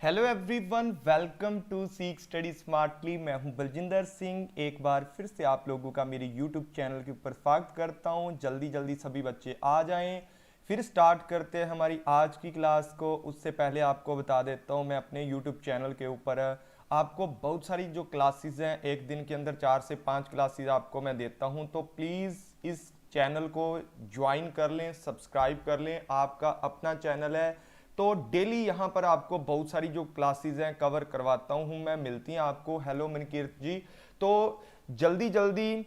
Hello everyone, welcome to seek study smartly. मैं हूं बलजिंदर सिंह। एक बार फिर से आप लोगों का मेरे यूट्यूब चैनल के ऊपर स्वागत करता हूं। जल्दी जल्दी सभी बच्चे आ जाएं। फिर स्टार्ट करते हैं हमारी आज की क्लास को। उससे पहले आपको बता देता हूं, मैं अपने यूट्यूब चैनल के ऊपर आपको बहुत सारी जो क्लासेस हैं, एक दिन के अंदर 4 से 5 क्लासेस आपको मैं देता हूं। तो प्लीज़ इस चैनल को ज्वाइन कर लें, सब्सक्राइब कर लें। आपका अपना चैनल है तो डेली यहाँ पर आपको बहुत सारी जो क्लासेस हैं कवर करवाता हूँ मैं। मिलती हैं आपको। हेलो मनकीर्त जी। तो जल्दी जल्दी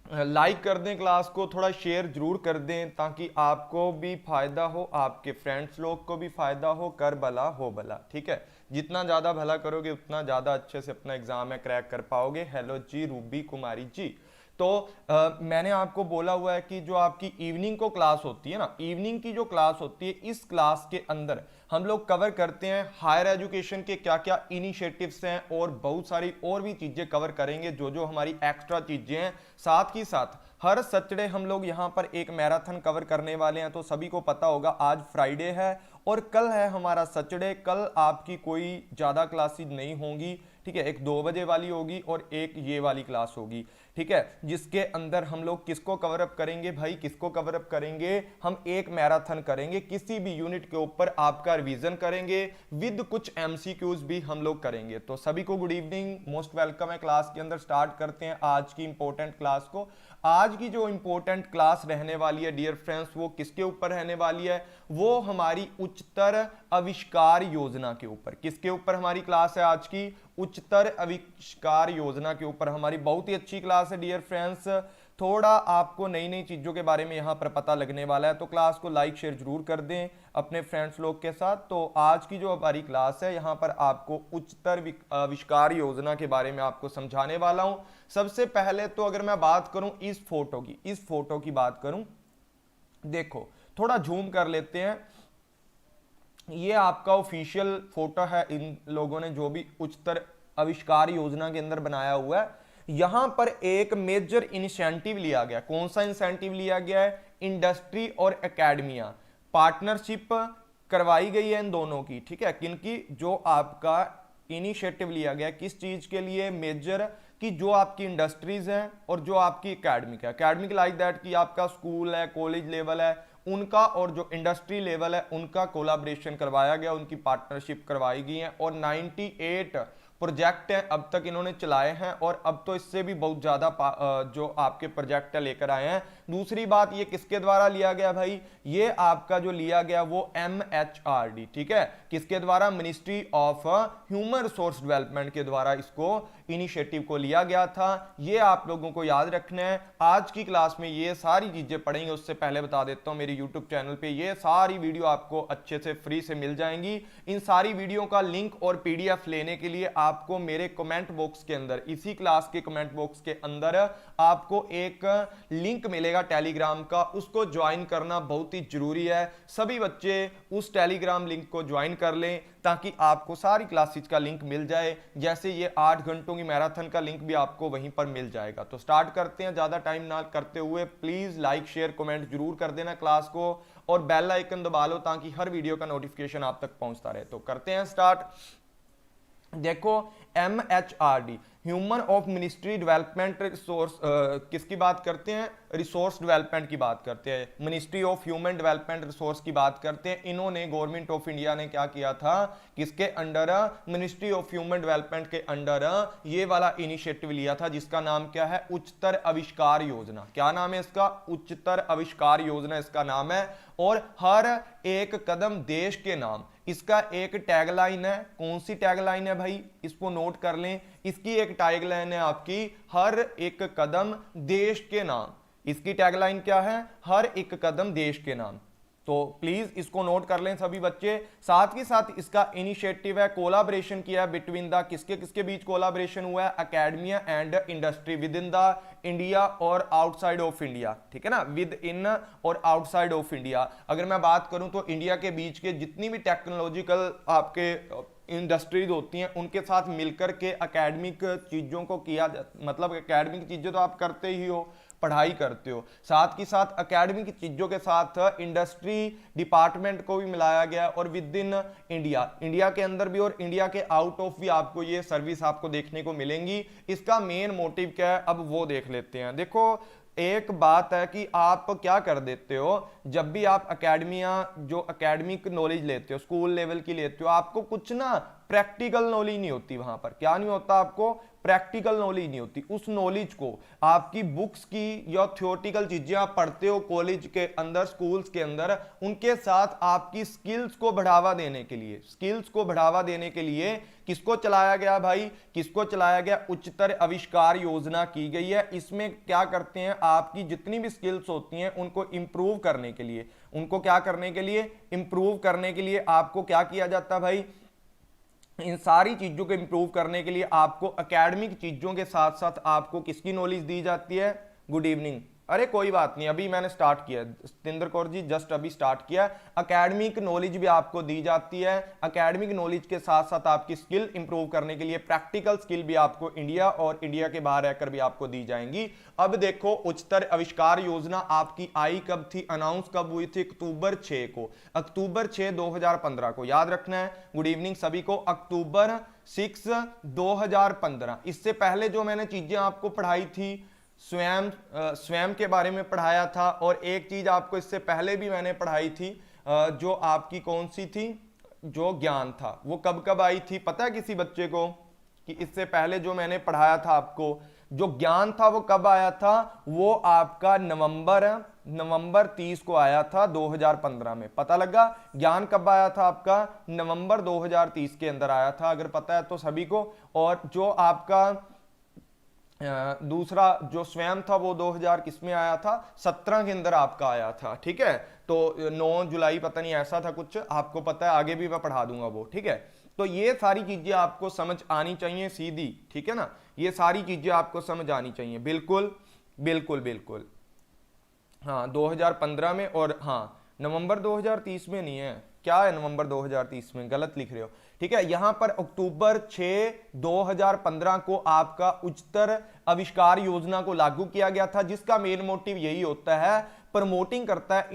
लाइक कर दें, क्लास को थोड़ा शेयर जरूर कर दें ताकि आपको भी फायदा हो, आपके फ्रेंड्स लोग को भी फायदा हो। कर भला हो भला, ठीक है। जितना ज़्यादा भला करोगे उतना ज़्यादा अच्छे से अपना एग्जाम है क्रैक कर पाओगे। हेलो जी रूबी कुमारी जी। तो मैंने आपको बोला हुआ है कि जो आपकी इवनिंग को क्लास होती है ना, इवनिंग की जो क्लास होती है, इस क्लास के अंदर हम लोग कवर करते हैं हायर एजुकेशन के क्या क्या इनिशिएटिव्स हैं और बहुत सारी और भी चीजें कवर करेंगे जो जो हमारी एक्स्ट्रा चीजें हैं। साथ ही साथ हर सैटरडे हम लोग यहाँ पर एक मैराथन कवर करने वाले हैं। तो सभी को पता होगा आज फ्राइडे है और कल है हमारा सैटरडे। कल आपकी कोई ज़्यादा क्लासेस नहीं होंगी, ठीक है। एक 2 बजे वाली होगी और एक ये वाली क्लास होगी, ठीक है। जिसके अंदर हम लोग किसको कवर अप करेंगे भाई, किसको कवर अप करेंगे? हम एक मैराथन करेंगे, किसी भी यूनिट के ऊपर आपका रिवीजन करेंगे, विद कुछ एमसीक्यूज भी हम लोग करेंगे। तो सभी को गुड इवनिंग, मोस्ट वेलकम है। क्लास के अंदर स्टार्ट करते हैं आज की इंपॉर्टेंट क्लास को। आज की जो इंपॉर्टेंट क्लास रहने वाली है डियर फ्रेंड्स, वो किसके ऊपर रहने वाली है? वो हमारी उच्चतर आविष्कार योजना के ऊपर। किसके ऊपर हमारी क्लास है आज की? उच्चतर आविष्कार योजना के ऊपर हमारी बहुत ही अच्छी क्लास है डियर फ्रेंड्स। थोड़ा आपको नई नई चीजों के बारे में यहाँ पर पता लगने वाला है। तो क्लास को लाइक शेयर जरूर कर दें अपने फ्रेंड्स लोग के साथ। तो आज की जो हमारी क्लास है, यहाँ पर आपको उच्चतर आविष्कार योजना के बारे में आपको समझाने वाला हूँ। सबसे पहले तो अगर मैं बात करूं इस फोटो की बात करूं, देखो थोड़ा जूम कर लेते हैं। ये आपका ऑफिशियल फोटो है इन लोगों ने जो भी उच्चतर आविष्कार योजना के अंदर बनाया हुआ है। यहां पर एक मेजर इंसेंटिव लिया गया। कौन सा इंसेंटिव लिया गया है? इंडस्ट्री और एकेडमिया पार्टनरशिप करवाई गई है इन दोनों की, ठीक है। किनकी? जो आपका इनिशिएटिव लिया गया किस चीज के लिए? मेजर कि जो आपकी इंडस्ट्रीज हैं और जो आपकी एकेडमिक लाइक दैट कि आपका स्कूल है, कॉलेज लेवल है उनका, और जो इंडस्ट्री लेवल है उनका कोलाब्रेशन करवाया गया, उनकी पार्टनरशिप करवाई गई है। और 98 प्रोजेक्ट हैं अब तक इन्होंने चलाए हैं और अब तो इससे भी बहुत ज्यादा जो आपके प्रोजेक्ट लेकर आए हैं। दूसरी बात, ये किसके द्वारा लिया गया भाई? ये आपका जो लिया गया वो MHRD, ठीक है। किसके द्वारा? Ministry of human resource development के द्वारा इसको इनिशिएटिव को लिया गया था। ये आप लोगों को याद रखना है। आज की क्लास में ये सारी चीजें पढ़ेंगे। उससे पहले बता देता हूं, मेरे यूट्यूब चैनल पे ये सारी वीडियो आपको अच्छे से फ्री से मिल जाएंगी। इन सारी वीडियो का लिंक और PDF लेने के लिए आपको मेरे कमेंट बॉक्स के अंदर, इसी क्लास के कमेंट बॉक्स के अंदर आपको एक लिंक मिलेगा टेलीग्राम का, उसको ज्वाइन करना बहुत ही जरूरी है। सभी बच्चे उस टेलीग्राम लिंक को ज्वाइन कर लें ताकि आपको सारी क्लासेस का लिंक मिल जाए। जैसे ये 8 घंटों की मैराथन का लिंक भी आपको वहीं पर मिल जाएगा। तो स्टार्ट करते हैं, ज्यादा टाइम ना करते हुए। प्लीज लाइक शेयर कमेंट जरूर कर देना क्लास को और बेल आइकन दबा लो ताकि हर वीडियो का नोटिफिकेशन आप तक पहुंचता रहे। तो करते हैं स्टार्ट। देखो MHRD human of ministry development resource, किसकी बात करते हैं? रिसोर्स डेवलपमेंट की बात करते हैं। Ministry of human development resource की बात करते हैं। इन्होंने गवर्नमेंट ऑफ इंडिया ने क्या किया था? किसके under? Ministry of human development के अंडर ये वाला इनिशिएटिव लिया था जिसका नाम क्या है? उच्चतर आविष्कार योजना। क्या नाम है इसका? उच्चतर आविष्कार योजना इसका नाम है। और हर एक कदम देश के नाम, इसका एक टैगलाइन है। कौन सी टैगलाइन है भाई? इसको नोट कर लें। इसकी एक टैगलाइन है आपकी, हर एक कदम देश के नाम। इसकी टैगलाइन क्या है? हर एक कदम देश के नाम। तो प्लीज इसको नोट कर लें सभी बच्चे। साथ ही साथ इसका इनिशिएटिव है, कोलाबरेशन किया बिटवीन द, किसके किसके बीच कोलाबरेशन हुआ है? Academia and industry with in the India और आउटसाइड ऑफ इंडिया, ठीक है ना। विद इन और आउटसाइड ऑफ इंडिया अगर मैं बात करूं तो इंडिया के बीच के जितनी भी टेक्नोलॉजिकल आपके इंडस्ट्रीज होती हैं उनके साथ मिलकर के एकेडमिक चीजों को किया, मतलब एकेडमिक चीजें तो आप करते ही हो, पढ़ाई करते हो। साथ ही साथ एकेडमी की चीजों के साथ इंडस्ट्री डिपार्टमेंट को भी मिलाया गया और विद इन इंडिया के अंदर भी और इंडिया के आउट ऑफ भी आपको ये सर्विस आपको देखने को मिलेंगी। इसका मेन मोटिव क्या है अब वो देख लेते हैं। देखो एक बात है कि आप क्या कर देते हो, जब भी आप जो एकेडमिक नॉलेज लेते हो, स्कूल लेवल की लेते हो, आपको कुछ ना प्रैक्टिकल नॉलेज नहीं होती। वहां पर क्या नहीं होता, आपको प्रैक्टिकल नॉलेज नहीं होती। उस नॉलेज को आपकी बुक्स की या थियोरेटिकल चीजें आप पढ़ते हो कॉलेज के अंदर, स्कूल्स के अंदर, उनके साथ आपकी स्किल्स को बढ़ावा देने के लिए किसको चलाया गया भाई, किसको चलाया गया, उच्चतर आविष्कार योजना की गई है। इसमें क्या करते हैं, आपकी जितनी भी स्किल्स होती हैं उनको इंप्रूव करने के लिए, इंप्रूव करने के लिए आपको क्या किया जाता है भाई, इन सारी चीजों को इंप्रूव करने के लिए आपको एकेडमिक चीजों के साथ साथ आपको किसकी नॉलेज दी जाती है। गुड इवनिंग, अरे कोई बात नहीं, अभी मैंने स्टार्ट किया, सतेंद्र कौर जी जस्ट अभी स्टार्ट किया। एकेडमिक नॉलेज भी आपको दी जाती है। एकेडमिक नॉलेज के साथ साथ आपकी स्किल इंप्रूव करने के लिए प्रैक्टिकल स्किल भी आपको इंडिया और इंडिया के बाहर रहकर भी आपको दी जाएंगी। अब देखो उच्चतर आविष्कार योजना आपकी आई कब थी, अनाउंस कब हुई थी, अक्टूबर 6 को, अक्टूबर 6 2015 को, याद रखना है। गुड इवनिंग सभी को, अक्टूबर 6 2015। इससे पहले जो मैंने चीजें आपको पढ़ाई थी, स्वयं के बारे में पढ़ाया था, और एक चीज आपको इससे पहले भी मैंने पढ़ाई थी, जो आपकी कौन सी थी, जो ज्ञान था, वो कब कब आई थी पता है किसी बच्चे को, कि इससे पहले जो मैंने पढ़ाया था आपको, जो ज्ञान था वो कब आया था, वो आपका नवंबर 30 को आया था 2015 में। पता लगा ज्ञान कब आया था आपका, नवंबर 2030 के अंदर आया था, अगर पता है तो सभी को। और जो आपका दूसरा जो स्वयं था वो 2000 किस में आया था, 17 के अंदर आपका आया था, ठीक है। तो 9 जुलाई पता नहीं ऐसा था कुछ, आपको पता है, आगे भी मैं पढ़ा दूंगा वो, ठीक है। तो ये सारी चीजें आपको समझ आनी चाहिए सीधी, ठीक है ना, ये सारी चीजें आपको समझ आनी चाहिए, बिल्कुल बिल्कुल बिल्कुल। हाँ 2015 में, और हाँ नवंबर 2030 में नहीं है, क्या है नवंबर 2030 में, गलत लिख रहे हो, ठीक है। यहां पर अक्टूबर 6 2015 को आपका उच्चतर आविष्कार योजना को लागू किया गया था, जिसका मेन मोटिव यही होता है, प्रमोटिंग करता है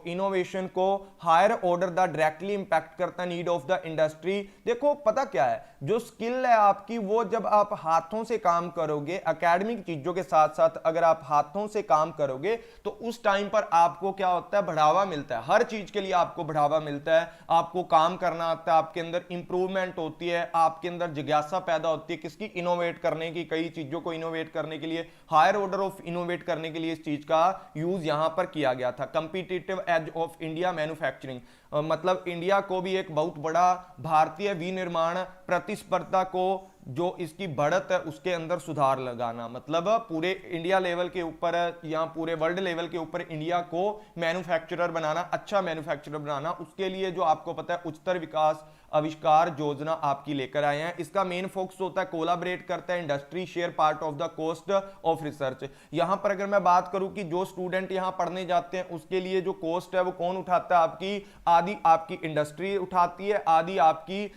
इनोवेशन को higher order the directly impact करता है नीड ऑफ द इंडस्ट्री। देखो पता क्या है, जो स्किल है आपकी, वो जब आप हाथों से काम करोगे, एकेडमिक चीजों के साथ साथ अगर आप हाथों से काम करोगे, तो उस टाइम पर आपको क्या होता है, बढ़ावा मिलता है, हर चीज के लिए आपको बढ़ावा मिलता है, आपको काम करना आता है, आपके अंदर इंप्रूवमेंट होती है, आपके अंदर जिज्ञासा पैदा होती है किसकी, इनोवेट करने की, कई चीजों को इनोवेट करने के लिए, हायर ऑर्डर ऑफ इनोवेट करने के लिए इस चीज का यूज यहां पर किया गया था। Competitive edge of India manufacturing, मतलब इंडिया को भी एक बहुत बड़ा भारतीय विनिर्माण प्रतिस्पर्धा को, जो इसकी बढ़त है उसके अंदर सुधार लगाना, मतलब पूरे इंडिया लेवल के ऊपर या पूरे वर्ल्ड लेवल के ऊपर इंडिया को मैन्युफैक्चरर बनाना, अच्छा मैन्युफैक्चरर बनाना, उसके लिए जो आपको पता है उच्चतर विकास आविष्कार योजना आपकी लेकर आए हैं। इसका मेन फोकस होता है, कोलाबरेट करता है industry share part of the cost of research. यहां पर अगर मैं बात करूं कि जो स्टूडेंट यहां पढ़ने जाते हैं उसके लिए जो कॉस्ट है वो कौन उठाता है, आपकी आधी आपकी इंडस्ट्री उठाती है, आधी आपकी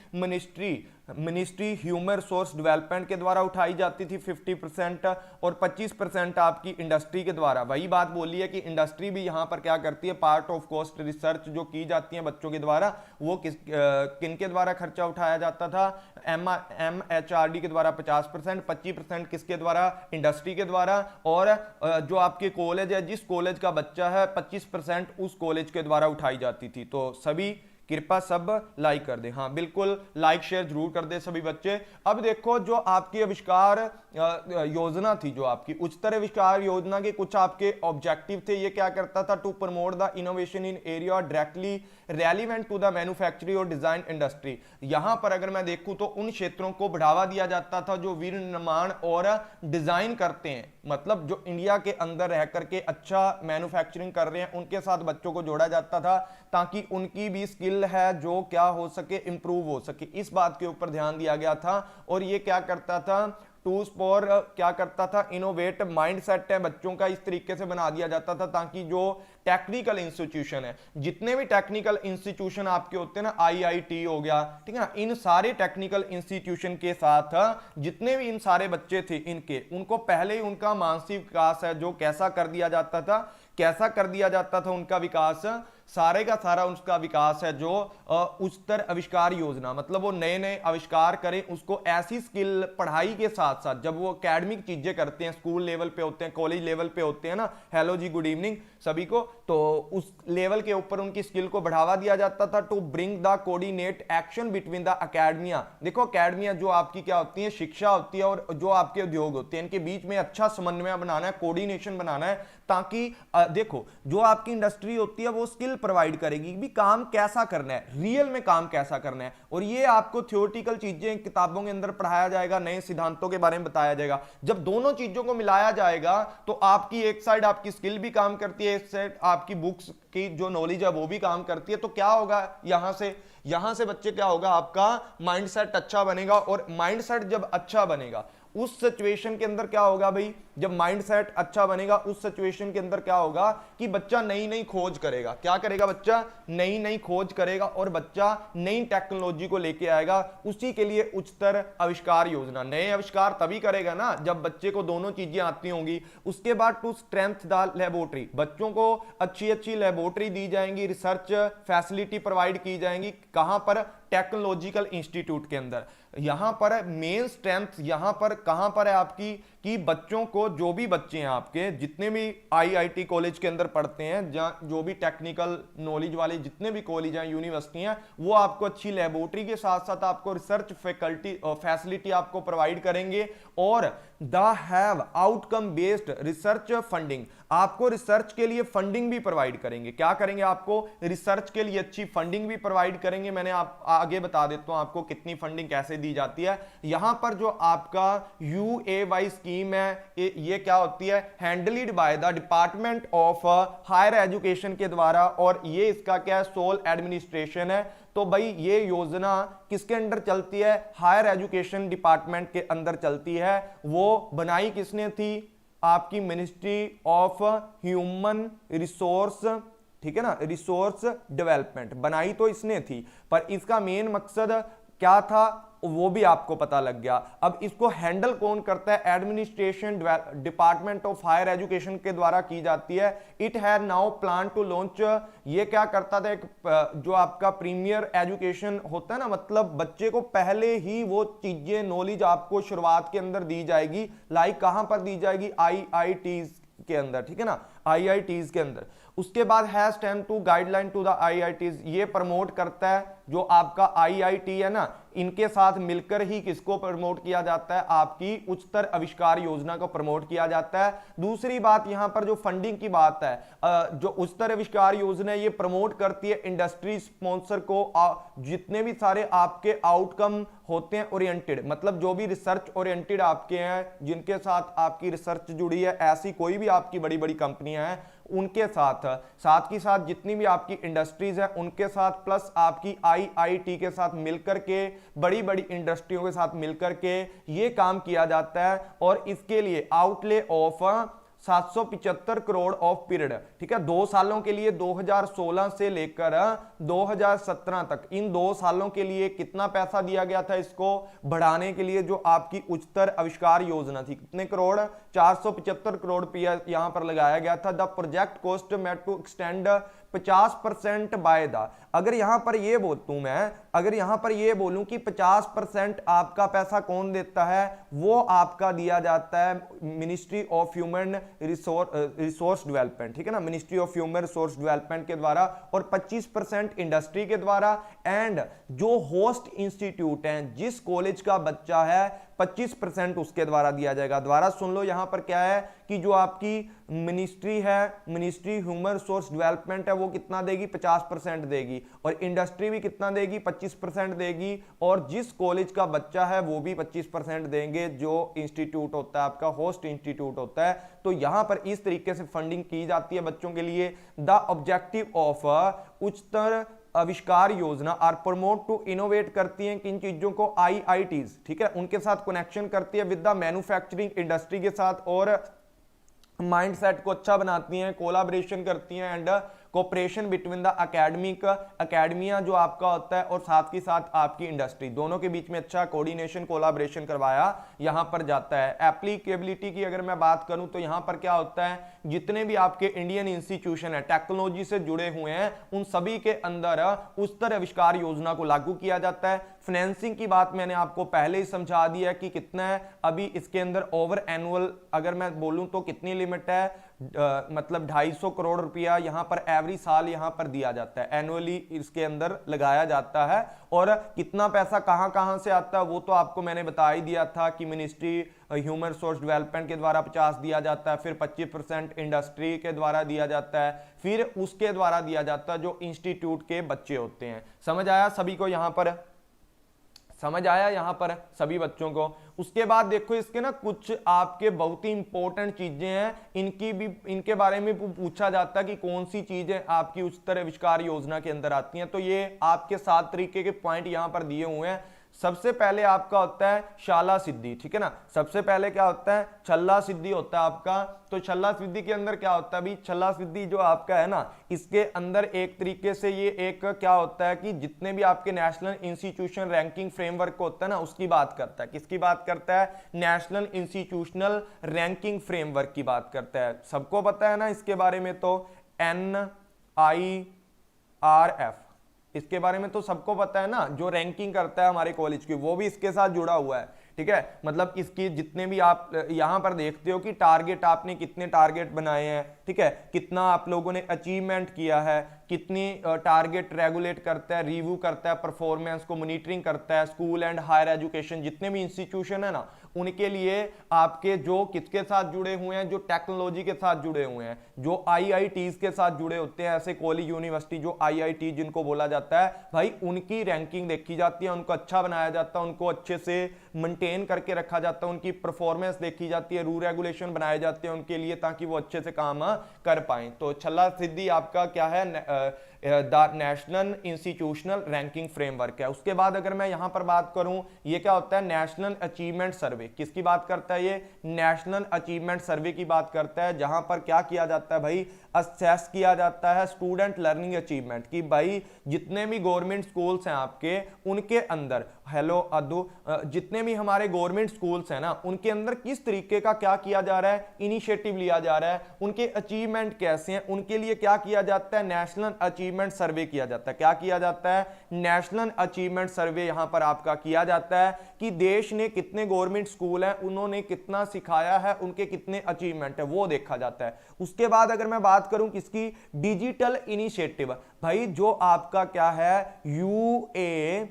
मिनिस्ट्री ह्यूमन रिसोर्स डेवलपमेंट के द्वारा उठाई जाती थी 50%, और 25% आपकी इंडस्ट्री के द्वारा। वही बात बोली है कि इंडस्ट्री भी यहां पर क्या करती है, पार्ट ऑफ कॉस्ट रिसर्च जो की जाती है बच्चों के द्वारा, वो किन के द्वारा खर्चा उठाया जाता था, MHRD के द्वारा 50%, 25% किसके द्वारा, इंडस्ट्री के द्वारा, और जो आपके कॉलेज है, जिस कॉलेज का बच्चा है, 25% उस कॉलेज के द्वारा उठाई जाती थी। तो सभी कृपया सब लाइक कर दे, हाँ बिल्कुल लाइक शेयर जरूर कर दे सभी बच्चे। अब देखो जो आपकी आविष्कार योजना थी, जो आपकी उच्चतर आविष्कार योजना के कुछ आपके ऑब्जेक्टिव थे, ये क्या करता था, to promote the innovation in area directly relevant to the manufacturing और डिजाइन इंडस्ट्री। यहां पर अगर मैं देखूं तो उन क्षेत्रों को बढ़ावा दिया जाता था जो विनिर्माण और डिजाइन करते हैं, मतलब जो इंडिया के अंदर रह करके अच्छा मैन्युफैक्चरिंग कर रहे हैं, उनके साथ बच्चों को जोड़ा जाता था, ताकि उनकी भी स्किल है जो क्या हो सके, इंप्रूव हो सके, इस बात के ऊपर ध्यान दिया गया था। और ये क्या करता था, टूल्स फॉर क्या करता था, इनोवेट माइंडसेट है बच्चों का इस तरीके से बना दिया जाता था ताकि जो टेक्निकल इंस्टीट्यूशन है, जितने भी टेक्निकल इंस्टीट्यूशन आपके होते हैं ना, आईआईटी हो गया, ठीक है ना, इन सारे टेक्निकल इंस्टीट्यूशन के साथ जितने भी इन सारे बच्चे थे इनके, उनको पहले ही उनका मानसिक विकास है जो कैसा कर दिया जाता था, कैसा कर दिया जाता था उनका विकास, सारे का सारा उसका विकास है जो उच्चतर आविष्कार योजना, मतलब वो नए नए आविष्कार करें, उसको ऐसी स्किल पढ़ाई के साथ साथ जब वो एकेडमिक चीजें करते हैं, स्कूल लेवल पे होते हैं, कॉलेज लेवल पे होते हैं ना, हेलो जी गुड इवनिंग सभी को, तो उस लेवल के ऊपर उनकी स्किल को बढ़ावा दिया जाता था to bring the coordinate action between the academia. देखो अकेडमिया जो आपकी क्या होती है, शिक्षा होती है, और जो आपके उद्योग होते हैं, इनके बीच में अच्छा समन्वय बनाना है, कोऑर्डिनेशन बनाना है, ताकि देखो जो आपकी इंडस्ट्री होती है वो स्किल प्रोवाइड करेगी भी काम कैसा करना है, रियल में काम कैसा करना है, और ये आपको थ्योरेटिकल चीजें किताबों के अंदर पढ़ाया जाएगा, नए सिद्धांतों के बारे में बताया जाएगा। जब दोनों चीजों को मिलाया जाएगा तो आपकी एक साइड आपकी स्किल भी काम करती है, एक साइड आपकी बुक्स की जो नॉलेज है वो भी काम करती है, तो क्या होगा यहां से बच्चे क्या होगा, आपका माइंडसेट अच्छा बनेगा, और माइंडसेट जब अच्छा बनेगा उस सिचुएशन के अंदर क्या होगा भाई, जब माइंडसेट अच्छा बनेगा उस सिचुएशन के अंदर क्या होगा कि बच्चा नई नई खोज करेगा, क्या करेगा बच्चा, नई नई खोज करेगा, और बच्चा नई टेक्नोलॉजी को लेके आएगा, उसी के लिए उच्चतर आविष्कार योजना, नए आविष्कार तभी करेगा ना जब बच्चे को दोनों चीजें आती होंगी। उसके बाद टू स्ट्रेंथ द लेबोरेटरी, बच्चों को अच्छी अच्छी लेबोरेटरी दी जाएंगी, रिसर्च फैसिलिटी प्रोवाइड की जाएंगी, कहां पर, टेक्नोलॉजिकल इंस्टीट्यूट के अंदर। यहां पर मेन स्ट्रेंथ यहां पर कहां पर है आपकी, कि बच्चों को, जो भी बच्चे हैं आपके, जितने भी आईआईटी कॉलेज के अंदर पढ़ते हैं, जो भी टेक्निकल नॉलेज वाले जितने भी कॉलेज हैं, यूनिवर्सिटी हैं, वो आपको अच्छी लेबोरेटरी के साथ साथ आपको रिसर्च फैकल्टी फैसिलिटी आपको प्रोवाइड करेंगे, और the have outcome based research funding, आपको रिसर्च के लिए फंडिंग भी प्रोवाइड करेंगे। क्या करेंगे, आपको रिसर्च के लिए अच्छी फंडिंग भी प्रोवाइड करेंगे। मैंने आप आगे बता देता हूं आपको कितनी फंडिंग कैसे दी जाती है। यहां पर जो आपका UAY स्कीम है, ये क्या होती है, handled by the department of higher education के द्वारा, और ये इसका क्या है, सोल एडमिनिस्ट्रेशन है। तो भाई ये योजना किसके अंडर चलती है, हायर एजुकेशन डिपार्टमेंट के अंदर चलती है। वो बनाई किसने थी, आपकी मिनिस्ट्री ऑफ ह्यूमन रिसोर्स, ठीक है ना, रिसोर्स डेवलपमेंट बनाई तो इसने थी, पर इसका मेन मकसद क्या था वो भी आपको पता लग गया। अब इसको हैंडल कौन करता है, administration department of higher education के द्वारा की जाती है। It has now plan to launch, ये क्या करता था, एक जो आपका प्रीमियर एजुकेशन होता है ना, मतलब बच्चे को पहले ही वो चीजें नॉलेज आपको शुरुआत के अंदर दी जाएगी, लाइक कहां पर दी जाएगी, आईआईटीज के अंदर, ठीक है ना, आईआईटीज के अंदर। उसके बाद has ten to guideline to the IITs, ये प्रमोट करता है जो आपका आईआईटी है ना, इनके साथ मिलकर ही किसको प्रमोट किया जाता है, आपकी उच्चतर आविष्कार योजना को प्रमोट किया जाता है। दूसरी बात यहां पर जो फंडिंग की बात है, जो उच्चतर आविष्कार योजना ये प्रमोट करती है इंडस्ट्री स्पॉन्सर को, जितने भी सारे आपके आउटकम होते हैं ओरिएंटेड, मतलब जो भी रिसर्च ओरिएंटेड आपके हैं, जिनके साथ आपकी रिसर्च जुड़ी है, ऐसी कोई भी आपकी बड़ी बड़ी कंपनियां हैं, उनके साथ की साथ जितनी भी आपकी इंडस्ट्रीज हैं उनके साथ, प्लस आपकी आईआईटी के साथ मिलकर के, बड़ी बड़ी इंडस्ट्रियों के साथ मिलकर के ये काम किया जाता है। और इसके लिए outlay of 775 crore of period, ठीक है, 2 सालों के लिए, 2016 से लेकर 2017 तक, इन 2 सालों के लिए कितना पैसा दिया गया था इसको बढ़ाने के लिए, जो आपकी उच्चतर आविष्कार योजना थी, कितने करोड़, 475 करोड़ रुपया यहां पर लगाया गया था। The project cost met to extend 50% by the, अगर यहां पर ये बोलूं मैं, अगर यहां पर ये बोलूं कि 50% आपका पैसा कौन देता है, वो आपका दिया जाता है ministry of human resource development, ठीक है ना, ministry of human resource development के द्वारा, और 25% इंडस्ट्री के द्वारा। एंड जो होस्ट इंस्टीट्यूट हैं, जिस कॉलेज का बच्चा है, 25% उसके द्वारा दिया जाएगा। द्वारा सुन लो, यहां पर क्या है कि जो आपकी मिनिस्ट्री है, मिनिस्ट्री ह्यूमन रिसोर्स डेवलपमेंट है, वो कितना देगी, 50% देगी, और इंडस्ट्री भी कितना देगी, 25% देगी, और जिस कॉलेज का बच्चा है वो भी 25% देंगे, जो इंस्टीट्यूट होता है आपका, होस्ट इंस्टीट्यूट होता है। तो यहां पर इस तरीके से फंडिंग की जाती है बच्चों के लिए। द ऑब्जेक्टिव ऑफ उच्चतर आविष्कार योजना आर प्रमोट टू इनोवेट करती हैं किन चीजों को, आईआईटीज, ठीक है, उनके साथ कनेक्शन करती है विद द मैन्युफैक्चरिंग इंडस्ट्री के साथ, और माइंडसेट को अच्छा बनाती हैं, कोलाब्रेशन करती हैं, and cooperation between the academia जो आपका होता है और साथ ही साथ आपकी इंडस्ट्री, दोनों के बीच में अच्छा कोऑर्डिनेशन कोलाब्रेशन करवाया यहां पर जाता है। एप्लीकेबिलिटी की अगर मैं बात करूं तो यहां पर क्या होता है, जितने भी आपके इंडियन इंस्टीट्यूशन है टेक्नोलॉजी से जुड़े हुए हैं उन सभी के अंदर उच्चतर आविष्कार योजना को लागू किया जाता है। फाइनेंसिंग की बात मैंने आपको पहले ही समझा दिया कि कितना है अभी इसके अंदर ओवर एनुअल, अगर मैं बोलूं तो कितनी लिमिट है, मतलब 250 करोड़ रुपया यहां पर एवरी साल यहां पर दिया जाता है, एनुअली इसके अंदर लगाया जाता है। और कितना पैसा कहां कहां से आता है वो तो आपको मैंने बता ही दिया था कि मिनिस्ट्री ह्यूमन रिसोर्स डेवलपमेंट के द्वारा 50 दिया जाता है, फिर 25% इंडस्ट्री के द्वारा दिया जाता है, फिर उसके द्वारा दिया जाता है जो इंस्टीट्यूट के बच्चे होते हैं। समझ आया सभी को, यहां पर समझ आया यहां पर सभी बच्चों को। उसके बाद देखो इसके ना कुछ आपके बहुत ही इंपॉर्टेंट चीजें हैं, इनके बारे में पूछा जाता है कि कौन सी चीजें आपकी उच्चतर आविष्कार योजना के अंदर आती हैं। तो ये आपके 7 तरीके के पॉइंट यहां पर दिए हुए हैं। सबसे पहले आपका होता है शाला सिद्धि, ठीक है ना, सबसे पहले क्या होता है, छल्ला सिद्धि होता है आपका। तो छल्ला सिद्धि के अंदर क्या होता है, अभी छल्ला सिद्धि जो आपका है ना, इसके अंदर एक तरीके से ये एक क्या होता है कि जितने भी आपके नेशनल इंस्टीट्यूशन रैंकिंग फ्रेमवर्क होता है ना उसकी बात करता है। किसकी बात करता है, नेशनल इंस्टीट्यूशनल रैंकिंग फ्रेमवर्क की बात करता है। सबको पता है ना इसके बारे में, तो NIRF, इसके बारे में तो सबको पता है ना, जो रैंकिंग करता है हमारे कॉलेज की वो भी इसके साथ जुड़ा हुआ है, ठीक है। मतलब इसकी जितने भी आप यहां पर देखते हो कि टारगेट, आपने कितने टारगेट बनाए हैं, ठीक है, कितना आप लोगों ने अचीवमेंट किया है, कितनी टारगेट रेगुलेट करता है, रिव्यू करता है, परफॉर्मेंस को मॉनिटरिंग करता है। स्कूल एंड हायर एजुकेशन जितने भी इंस्टीट्यूशन है ना उनके लिए आपके जो किसके साथ जुड़े हुए हैं, जो टेक्नोलॉजी के साथ जुड़े हुए हैं, जो आईआईटीज के साथ जुड़े होते हैं, ऐसे कॉलेज यूनिवर्सिटी जो आईआईटी जिनको बोला जाता है भाई, उनकी रैंकिंग देखी जाती है, उनको अच्छा बनाया जाता है, उनको अच्छे से मेंटेन करके रखा जाता है, उनकी परफॉर्मेंस देखी जाती है, रूल रेगुलेशन बनाए जाते हैं उनके लिए ताकि वो अच्छे से काम कर पाए। तो छल्ला सिद्धि आपका क्या है, नेशनल इंस्टीट्यूशनल रैंकिंग फ्रेमवर्क है। उसके बाद अगर मैं यहां पर बात करूं, ये क्या होता है, नेशनल अचीवमेंट सर्वे। किसकी बात करता है ये, नेशनल अचीवमेंट सर्वे की बात करता है, जहां पर क्या किया जाता है भाई, असेस किया जाता है स्टूडेंट लर्निंग अचीवमेंट की भाई जितने भी गवर्नमेंट स्कूल्स हैं आपके उनके अंदर, हेलो अदु, जितने भी हमारे गवर्नमेंट स्कूल्स हैं ना उनके अंदर किस तरीके का क्या किया जा रहा है, इनिशिएटिव लिया जा रहा है, उनके अचीवमेंट कैसे हैं, उनके लिए क्या किया जाता है, नेशनल अचीवमेंट सर्वे किया जाता है। क्या किया जाता है, नेशनल अचीवमेंट सर्वे यहां पर आपका किया जाता है कि देश ने कितने गवर्नमेंट स्कूल हैं, उन्होंने कितना सिखाया है, उनके कितने अचीवमेंट है वो देखा जाता है। उसके बाद अगर मैं बात करूं किसकी, डिजिटल इनिशिएटिव, भाई जो आपका क्या है, UAY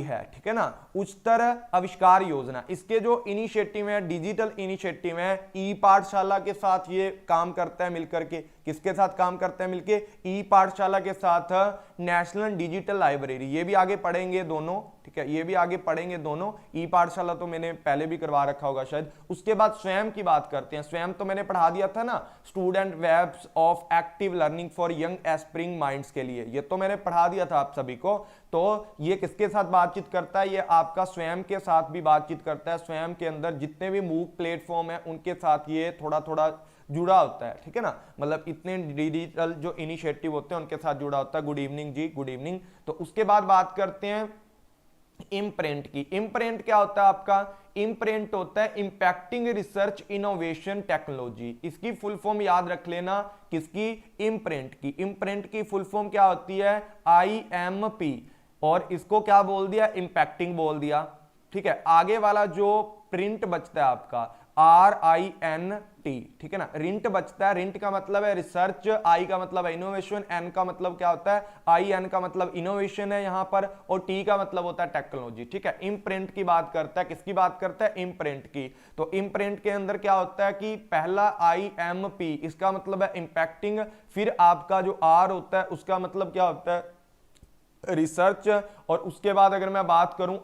है, ठीक है ना, उच्चतर आविष्कार योजना, इसके जो इनिशिएटिव है, डिजिटल इनिशिएटिव है, ई पाठशाला के साथ ये काम करता है मिलकर के। किसके साथ काम करता है मिलके, ई पाठशाला के साथ नेशनल डिजिटल लाइब्रेरी, ये भी आगे पढ़ेंगे दोनों, ठीक है, ये भी आगे पढ़ेंगे दोनों। ई पाठशाला तो मैंने पहले भी करवा रखा होगा शायद। उसके बाद स्वयं की बात करते हैं। स्वयं तो मैंने पढ़ा दिया था ना, student webs of active learning for young aspiring minds के लिए, ये तो मैंने पढ़ा दिया था आप सभी को। तो ये किसके साथ बातचीत करता है, ये आपका स्वयं के साथ भी बातचीत करता है। स्वयं के अंदर जितने भी मूक प्लेटफॉर्म है उनके साथ ये थोड़ा थोड़ा जुड़ा होता है, ठीक है ना, मतलब इतने डिजिटल जो इनिशिएटिव होते हैं उनके साथ जुड़ा होता है। गुड इवनिंग जी, गुड इवनिंग। तो उसके बाद बात करते हैं इम्प्रिंट की। इम्प्रिंट क्या होता है आपका, इम्प्रिंट होता है इंपैक्टिंग रिसर्च इनोवेशन टेक्नोलॉजी। इसकी फुल फॉर्म याद रख लेना, किसकी, इम्प्रिंट की। इम्प्रिंट की फुल फॉर्म क्या होती है, IMP, और इसको क्या बोल दिया, इंपैक्टिंग बोल दिया, ठीक है। आगे वाला जो प्रिंट बचता है आपका RINT, ठीक है ना, रिंट बचता है। रिंट का मतलब है रिसर्च, I का मतलब है इनोवेशन, N का मतलब क्या होता है, IN का मतलब इनोवेशन है यहां पर, और T का मतलब होता है टेक्नोलॉजी, ठीक है। इम्प्रिंट की बात करता है, किसकी बात करता है, इम्प्रिंट की। तो इम्प्रिंट के अंदर क्या होता है कि पहला IMP, इसका मतलब है इंपैक्टिंग, फिर आपका जो R होता है उसका मतलब क्या होता है, रिसर्च, और उसके बाद अगर मैं बात करूं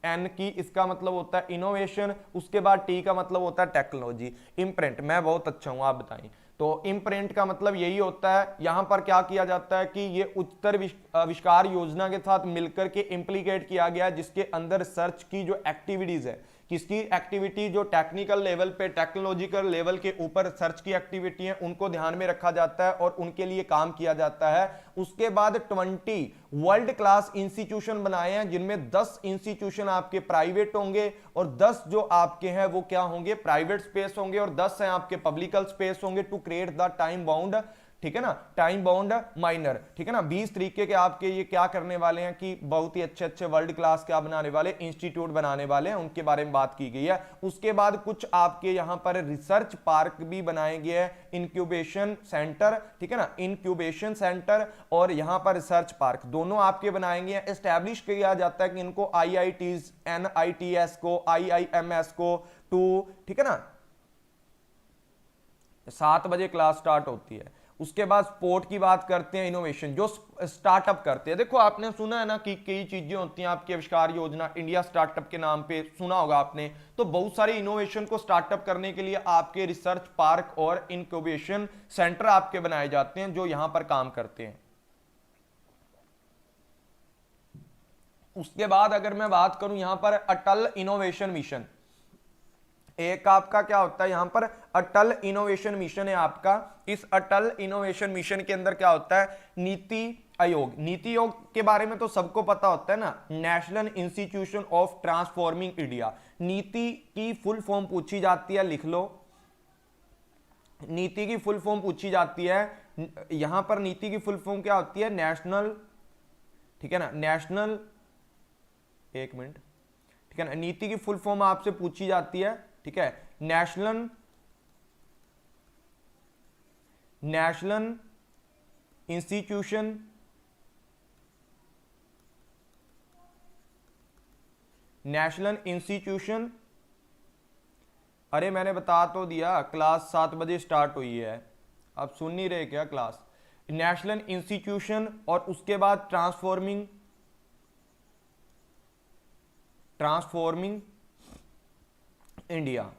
IN की, इसका मतलब होता है इनोवेशन, उसके बाद T का मतलब होता है टेक्नोलॉजी। इम्प्रिंट मैं बहुत अच्छा हूं, आप बताएं। तो इम्प्रिंट का मतलब यही होता है। यहां पर क्या किया जाता है कि ये उच्चतर आविष्कार योजना के साथ मिलकर के इंप्लीकेट किया गया, जिसके अंदर रिसर्च की जो एक्टिविटीज है, किसकी एक्टिविटी, जो टेक्निकल लेवल पे, टेक्नोलॉजिकल लेवल के ऊपर रिसर्च की एक्टिविटी है, उनको ध्यान में रखा जाता है और उनके लिए काम किया जाता है। उसके बाद 20 वर्ल्ड क्लास इंस्टीट्यूशन बनाए हैं, जिनमें 10 इंस्टीट्यूशन आपके प्राइवेट होंगे और 10 जो आपके हैं वो क्या होंगे, प्राइवेट स्पेस होंगे, और 10 हैं आपके पब्लिकल स्पेस होंगे, to create the time bound, ठीक है ना, टाइम बाउंड माइनर, ठीक है ना। 20 तरीके के आपके ये क्या करने वाले हैं कि बहुत ही अच्छे अच्छे वर्ल्ड क्लास क्या बनाने वाले, इंस्टीट्यूट बनाने वाले हैं, उनके बारे में बात की गई है। उसके बाद कुछ आपके यहां पर रिसर्च पार्क भी बनाए गए हैं, इंक्यूबेशन सेंटर, ठीक है ना, इंक्यूबेशन सेंटर और यहां पर रिसर्च पार्क दोनों आपके बनाएंगे हैं। एस्टैब्लिश किया जाता है कि इनको IITs, NITS को, IIMS को, ठीक है ना, 7 बजे क्लास स्टार्ट होती है। उसके बाद स्पोर्ट की बात करते हैं, इनोवेशन जो स्टार्टअप करते हैं। देखो आपने सुना है ना कि कई चीजें होती हैं आपकी आविष्कार योजना, इंडिया स्टार्टअप के नाम पे सुना होगा आपने। तो बहुत सारे इनोवेशन को स्टार्टअप करने के लिए आपके रिसर्च पार्क और इंक्यूबेशन सेंटर आपके बनाए जाते हैं, जो यहां पर काम करते हैं। उसके बाद अगर मैं बात करूं यहां पर अटल इनोवेशन मिशन, एक आपका क्या होता है यहां पर अटल इनोवेशन मिशन है आपका। इस अटल इनोवेशन मिशन के अंदर क्या होता है, नीति आयोग। नीति आयोग के बारे में तो सबको पता होता है ना, national institution of transforming India. नीति की फुल फॉर्म पूछी जाती है, लिख लो, नीति की फुल फॉर्म पूछी जाती है। यहां पर नीति की फुल फॉर्म क्या होती है, नेशनल, ठीक है ना, नेशनल, एक मिनट, ठीक है ना, नीति की फुल फॉर्म आपसे पूछी जाती है, ठीक है, नेशनल इंस्टीट्यूशन अरे मैंने बता तो दिया, क्लास 7 बजे स्टार्ट हुई है, आप सुन नहीं रहे क्या क्लास। नेशनल इंस्टीट्यूशन और उसके बाद ट्रांसफॉर्मिंग इंडिया।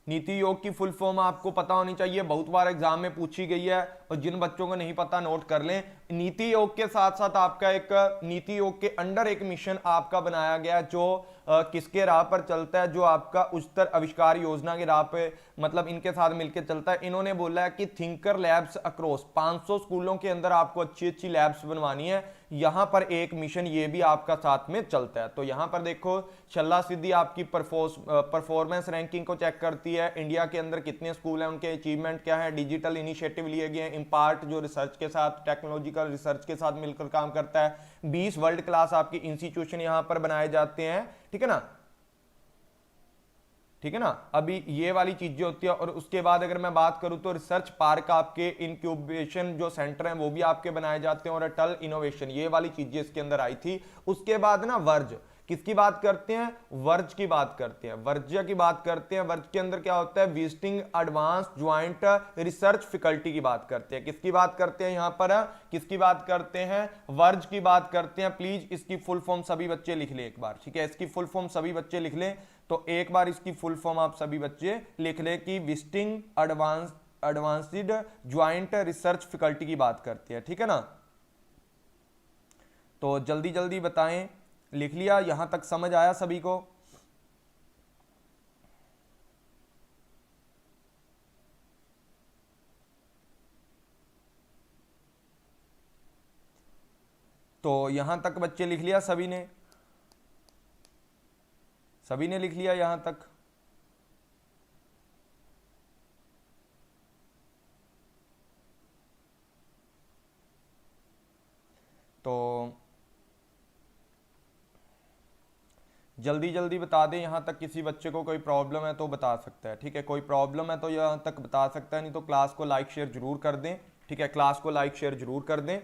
नीति आयोग की फुल फॉर्म आपको पता होनी चाहिए, बहुत बार एग्जाम में पूछी गई है, और जिन बच्चों को नहीं पता नोट कर लें। नीति आयोग के साथ साथ आपका एक नीति आयोग के अंडर एक मिशन आपका बनाया गया, जो किसके राह पर चलता है, जो आपका उच्चतर आविष्कार योजना के राह पे, मतलब इनके साथ मिलकर चलता है। इन्होंने बोला है कि थिंकर लैब्स अक्रॉस 500 स्कूलों के अंदर आपको अच्छी अच्छी लैब्स बनवानी है। यहां पर एक मिशन ये भी आपका साथ में चलता है। तो यहां पर देखो, शल्ला सिद्धि आपकी परफॉर्मेंस रैंकिंग को चेक करती है, इंडिया के अंदर कितने स्कूल हैं, उनके अचीवमेंट क्या है, डिजिटल इनिशिएटिव लिए गए हैं, इम्पार्ट जो रिसर्च के साथ, टेक्नोलॉजिकल रिसर्च के साथ मिलकर काम करता है। 20 वर्ल्ड क्लास आपकी इंस्टीट्यूशन यहां पर बनाए जाते हैं, ठीक है ना, ठीक है ना। अभी ये वाली चीजें होती है। और उसके बाद अगर मैं बात करूं तो रिसर्च पार्क आपके, इंक्यूबेशन जो सेंटर हैं वो भी आपके बनाए जाते हैं, और अटल इनोवेशन, ये वाली चीजें इसके अंदर आई थी। उसके बाद ना वर्ज, किसकी बात करते हैं, वर्ज की बात करते हैं, वर्ज की बात करते हैं। वर्ज के अंदर क्या होता है, visiting advance joint research faculty की बात करते हैं। किसकी बात करते हैं यहां पर, किसकी बात करते हैं, वर्ज की बात करते हैं। प्लीज इसकी फुल फॉर्म सभी बच्चे लिख लें एक बार, ठीक है, इसकी फुल फॉर्म सभी बच्चे लिख लें। तो एक बार इसकी फुल फॉर्म आप सभी बच्चे लिख लें कि visiting advanced joint research faculty की बात करते हैं, ठीक है ना। तो जल्दी जल्दी बताएं, लिख लिया, यहां तक समझ आया सभी को। तो यहां तक बच्चे लिख लिया सभी ने, सभी ने लिख लिया यहां तक। तो जल्दी जल्दी बता दें, यहां तक किसी बच्चे को कोई प्रॉब्लम है तो बता सकता है, ठीक है, कोई प्रॉब्लम है तो यहां तक बता सकता है, नहीं तो क्लास को लाइक शेयर जरूर कर दें, ठीक है, क्लास को लाइक शेयर जरूर कर दें,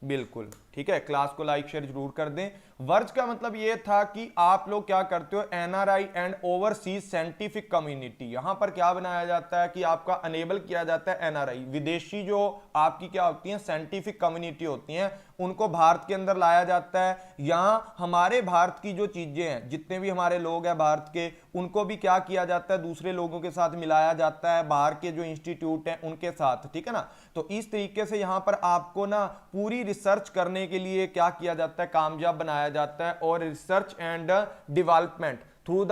बिल्कुल ठीक है, क्लास को लाइक शेयर जरूर कर दें। वर्ज का मतलब ये था कि आप लोग क्या करते हो, NRI and overseas scientific community, यहां पर क्या बनाया जाता है कि आपका अनेबल किया जाता है एनआरआई, विदेशी जो आपकी क्या होती है साइंटिफिक कम्युनिटी होती हैं, उनको भारत के अंदर लाया जाता है। यहाँ हमारे भारत की जो चीजें हैं, जितने भी हमारे लोग हैं भारत के, उनको भी क्या किया जाता है, दूसरे लोगों के साथ मिलाया जाता है, बाहर के जो इंस्टीट्यूट हैं उनके साथ, ठीक है ना। तो इस तरीके से यहाँ पर आपको ना पूरी रिसर्च करने के लिए क्या किया जाता है, कामयाब बनाया जाता है। और research and development through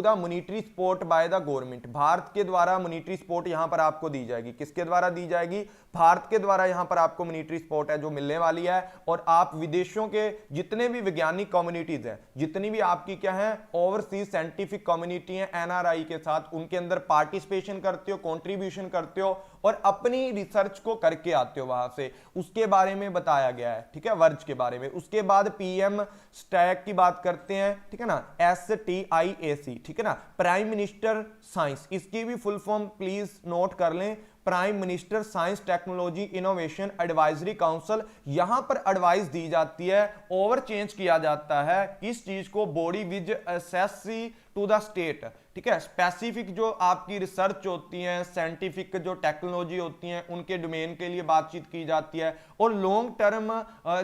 the monetary support by the government, Bharat के द्वारा मॉनिटरी सपोर्ट यहां पर आपको दी जाएगी। किसके द्वारा दी जाएगी, भारत के द्वारा यहां पर आपको मॉनिटरी सपोर्ट है जो मिलने वाली है। और आप विदेशों के जितने भी वैज्ञानिक कम्युनिटीज हैं, जितनी भी आपकी क्या है ओवरसीज साइंटिफिक कम्युनिटी है एनआरआई के साथ, उनके अंदर पार्टिसिपेशन करते हो, कंट्रीब्यूशन करते हो और अपनी रिसर्च को करके आते हो वहां से, उसके बारे में बताया गया है, ठीक है, वर्ज के बारे में। उसके बाद पीएम स्टैक की बात करते हैं, ठीक है ना, STIAC, ठीक है ना, प्राइम मिनिस्टर साइंस, इसकी भी फुल फॉर्म प्लीज नोट कर लें, prime minister science technology innovation advisory council. यहां पर एडवाइस दी जाती है, ओवर चेंज किया जाता है किस चीज को, बॉडी विज असेसी टू द स्टेट, ठीक है, स्पेसिफिक जो आपकी रिसर्च होती है, साइंटिफिक जो टेक्नोलॉजी होती है, उनके डोमेन के लिए बातचीत की जाती है। और लॉन्ग टर्म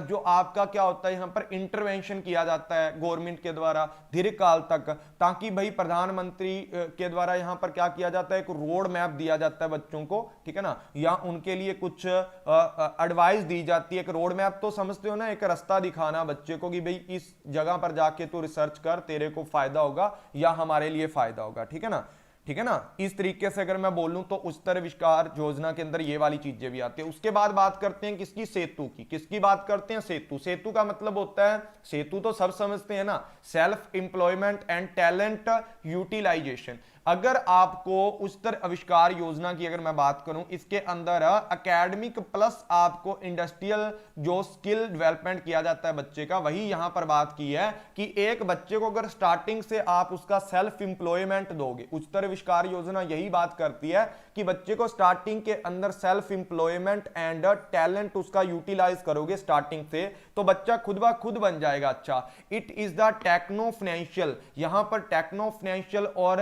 जो आपका क्या होता है, यहां पर इंटरवेंशन किया जाता है गवर्नमेंट के द्वारा दीर्घकाल तक, ताकि भाई प्रधानमंत्री के द्वारा यहां पर क्या किया जाता है, एक रोड मैप दिया जाता है बच्चों को, ठीक है ना, या उनके लिए कुछ एडवाइस दी जाती है। एक रोड मैप तो समझते हो ना, एक रास्ता दिखाना बच्चे को कि भाई इस जगह पर जाके तू रिसर्च कर, तेरे को फायदा होगा या हमारे लिए फायदा होगा, ठीक है ना, ठीक है ना। इस तरीके से अगर मैं बोलूं तो उच्चतर आविष्कार योजना के अंदर ये वाली चीजें भी आती है। उसके बाद बात करते हैं किसकी, सेतु की। किसकी बात करते हैं, सेतु। सेतु का मतलब होता है, सेतु तो सब समझते हैं ना, self employment and talent utilisation. अगर आपको उच्चतर आविष्कार योजना की अगर मैं बात करूं, इसके अंदर एकेडमिक प्लस आपको इंडस्ट्रियल जो स्किल डेवलपमेंट किया जाता है बच्चे का, वही यहां पर बात की है कि एक बच्चे को अगर स्टार्टिंग से आप उसका सेल्फ एम्प्लॉयमेंट दोगे, उच्चतर आविष्कार योजना यही बात करती है कि बच्चे को स्टार्टिंग के अंदर सेल्फ एम्प्लॉयमेंट एंड टैलेंट उसका यूटिलाइज करोगे स्टार्टिंग से, तो बच्चा खुद ब खुद बन जाएगा। अच्छा, it is the techno financial, यहां पर टेक्नो फाइनेंशियल और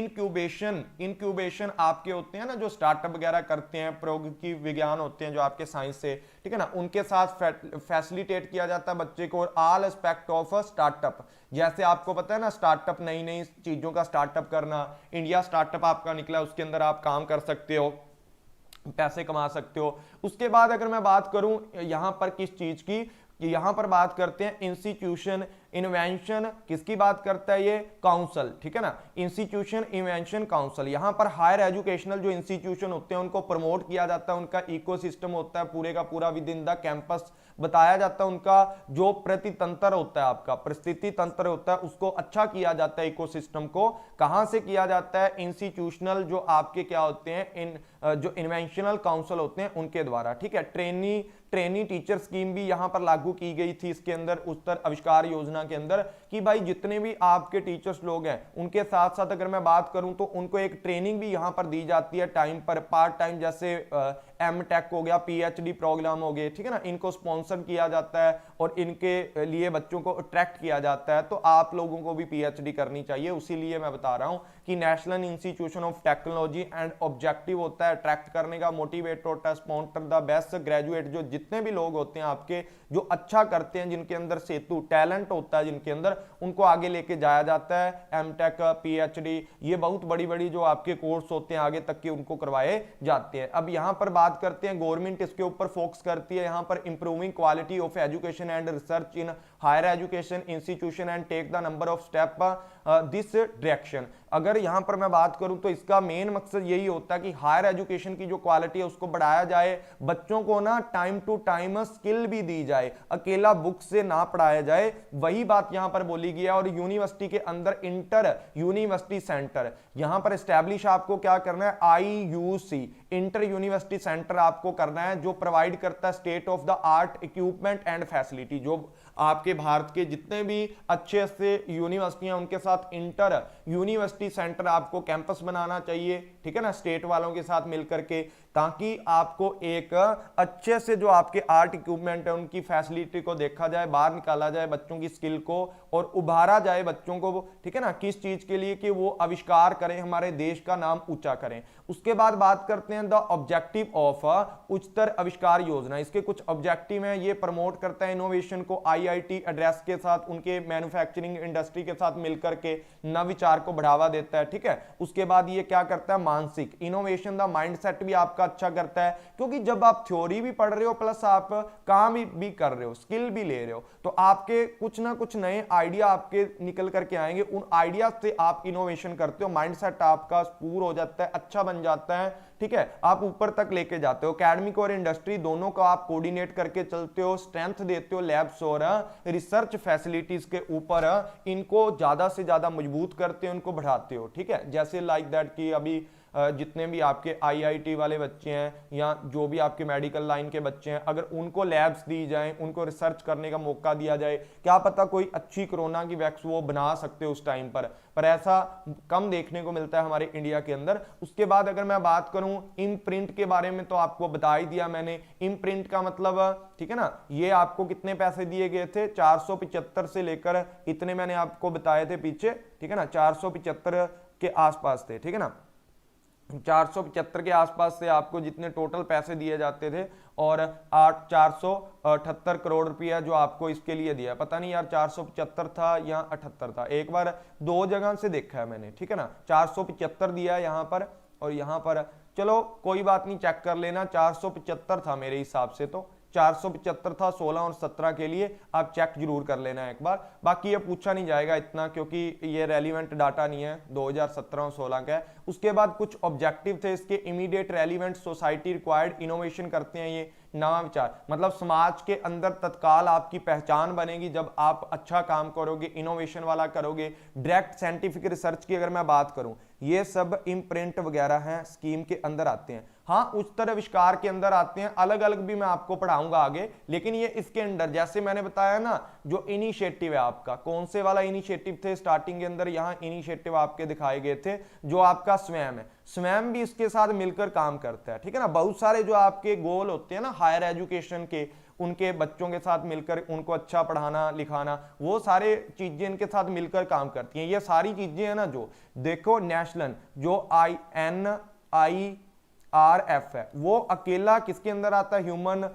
इंक्यूबेशन आपके होते हैं ना, जो स्टार्टअप वगैरह करते हैं, प्रौद्योगिकी विज्ञान होते हैं जो आपके साइंस से, ठीक है ना, उनके साथ फैसिलिटेट किया जाता है बच्चे को। और ऑल एस्पेक्ट ऑफ स्टार्टअप, जैसे आपको पता है ना, स्टार्टअप नई नई चीजों का स्टार्टअप करना, इंडिया स्टार्टअप आपका निकला, उसके अंदर आप काम कर सकते हो, पैसे कमा सकते हो। उसके बाद अगर मैं बात करूं यहां पर किस चीज की, कि यहां पर बात करते हैं इंस्टीट्यूशन इन्वेंशन, किसकी बात करता है ये, काउंसिल, ठीक है ना, इंस्टीट्यूशन इन्वेंशन काउंसिल। यहां पर हायर एजुकेशनल जो इंस्टीट्यूशन होते हैं उनको प्रमोट किया जाता है, उनका इकोसिस्टम होता है पूरे का पूरा विद इन द कैंपस बताया जाता है, उनका जो प्रतितंत्र होता है, आपका परिस्थिति तंत्र होता है, उसको अच्छा किया जाता है। इकोसिस्टम को कहां से किया जाता है, इंस्टीट्यूशनल जो आपके क्या होते हैं, जो इन्वेंशनल काउंसिल होते हैं उनके द्वारा, ठीक है। ट्रेनी टीचर स्कीम भी यहां पर लागू की गई थी इसके अंदर, उच्चतर आविष्कार योजना के अंदर, कि भाई जितने भी आपके टीचर्स लोग हैं उनके साथ साथ अगर मैं बात करूं तो उनको एक ट्रेनिंग भी यहां पर दी जाती है टाइम पर, पार्ट टाइम, जैसे एमटेक हो गया, पीएचडी प्रोग्राम हो गए, ठीक है ना, इनको स्पॉन्सर किया जाता है और इनके लिए बच्चों को अट्रैक्ट किया जाता है। तो आप लोगों को भी पीएचडी करनी चाहिए, उसीलिए मैं बता रहा हूं कि national institution of technology and objective होता है अट्रैक्ट करने का, मोटिवेट होता है, स्पॉन्सर द बेस्ट ग्रेजुएट, जो जितने भी लोग होते हैं आपके जो अच्छा करते हैं, जिनके अंदर सेतु टैलेंट होता है जिनके अंदर, उनको आगे लेके जाया जाता है। एमटेक, पीएचडी, ये बहुत बड़ी बड़ी जो आपके कोर्स होते हैं आगे तक के उनको करवाए जाते हैं। अब यहां पर बात करते हैं, गवर्नमेंट इसके ऊपर फोकस करती है यहां पर improving quality of education and research in higher education institution and take the number of step this direction. अगर यहां पर मैं बात करूं तो इसका मेन मकसद यही होता है कि हायर एजुकेशन की जो क्वालिटी है उसको बढ़ाया जाए, बच्चों को ना टाइम टू टाइम स्किल भी दी जाए, अकेला बुक से ना पढ़ाया जाए, वही बात यहां पर बोली गई है। और यूनिवर्सिटी के अंदर इंटर यूनिवर्सिटी सेंटर यहां पर एस्टैब्लिश आपको क्या करना है, IUC इंटर यूनिवर्सिटी सेंटर आपको करना है, जो प्रोवाइड करता है state of the art equipment and facility. जो आपके भारत के जितने भी अच्छे अच्छे यूनिवर्सिटियां उनके साथ इंटर यूनिवर्सिटी सेंटर आपको कैंपस बनाना चाहिए, ठीक है ना, स्टेट वालों के साथ मिलकर के, ताकि आपको एक अच्छे से जो आपके आर्ट इक्विपमेंट है उनकी फैसिलिटी को देखा जाए, बाहर निकाला जाए बच्चों की स्किल को और उभारा जाए बच्चों को, ठीक है ना, किस चीज के लिए कि वो आविष्कार करें, हमारे देश का नाम ऊंचा करें। उसके बाद बात करते हैं द ऑब्जेक्टिव ऑफ उच्चतर आविष्कार योजना। इसके कुछ ऑब्जेक्टिव हैं, ये प्रमोट करता है इनोवेशन को आईआईटी एड्रेस के साथ, उनके मैन्युफैक्चरिंग इंडस्ट्री के साथ मिलकर के नवाचार को बढ़ावा देता है, ठीक है। उसके बाद ये क्या करता है, मानसिक इनोवेशन, द माइंडसेट भी आपका अच्छा करता है, क्योंकि जब आप थ्योरी भी पढ़ रहे हो प्लस आप काम भी कर रहे हो, स्किल भी ले रहे हो, तो आपके कुछ ना कुछ नए आइडिया आपके निकल करके आएंगे, उन आइडिया से आप इनोवेशन करते हो, माइंडसेट आपका स्पूर हो जाता है, अच्छा बन जाता है, ठीक है, आप ऊपर तक लेके जाते हो। एकेडमिक और इंडस्ट्री दोनों को आप कोऑर्डिनेट करके चलते हो, स्ट्रेंथ देते हो लैब्स और रिसर्च फैसिलिटीज के ऊपर, इनको ज्यादा से ज्यादा मजबूत करते हो, इनको बढ़ाते हो, ठीक है। जैसे लाइक दैट कि अभी जितने भी आपके आईआईटी वाले बच्चे हैं या जो भी आपके मेडिकल लाइन के बच्चे हैं, अगर उनको लैब्स दी जाएं, उनको रिसर्च करने का मौका दिया जाए, क्या पता कोई अच्छी कोरोना की वैक्सीन वो बना सकते हो उस टाइम पर ऐसा कम देखने को मिलता है हमारे इंडिया के अंदर। उसके बाद अगर मैं बात करूं इम्प्रिंट के बारे में, तो आपको बता ही दिया मैंने, इम्प्रिंट का मतलब, ठीक है ना, ये आपको कितने पैसे दिए गए थे, 475 से लेकर इतने मैंने आपको बताए थे पीछे, ठीक है ना, 475 के आसपास थे, ठीक है ना, 475 के आसपास से आपको जितने टोटल पैसे दिए जाते थे, और 478 करोड़ रुपया जो आपको इसके लिए दिया, पता नहीं यार 475 था या 78 था, एक बार दो जगह से देखा है मैंने, ठीक है ना, 475 दिया है यहाँ पर और यहाँ पर, चलो कोई बात नहीं, चेक कर लेना, 475 था मेरे हिसाब से, तो 475 था 16 और 17 के लिए, आप चेक जरूर कर लेना एक बार। बाकी ये पूछा नहीं जाएगा इतना, क्योंकि ये रेलिवेंट डाटा नहीं है, 2017 और 16 का है। उसके बाद कुछ ऑब्जेक्टिव थे इसके, immediate relevant society required innovation करते हैं ये नवा विचार, मतलब समाज के अंदर तत्काल आपकी पहचान बनेगी जब आप अच्छा काम करोगे, इनोवेशन वाला करोगे। डायरेक्ट साइंटिफिक रिसर्च की अगर मैं बात करूं, ये सब इम्प्रिंट वगैरह हैं स्कीम के अंदर आते हैं। हाँ, उच्चतर आविष्कार के अंदर आते हैं, अलग अलग भी मैं आपको पढ़ाऊंगा आगे, लेकिन ये इसके अंदर जैसे मैंने बताया ना, जो इनिशिएटिव है आपका, कौन से वाला इनिशिएटिव थे स्टार्टिंग के अंदर, यहाँ इनिशिएटिव आपके दिखाए गए थे, जो आपका स्वयं है, स्वयं भी इसके साथ मिलकर काम करता है, ठीक है ना। बहुत सारे जो आपके गोल होते हैं ना हायर एजुकेशन के, उनके बच्चों के साथ मिलकर उनको अच्छा पढ़ाना लिखाना, वो सारे चीजें इनके साथ मिलकर काम करती हैं। ये सारी चीजें हैं ना, जो देखो नेशनल जो INIRF है, वो अकेला किसके अंदर आता है, ह्यूमन,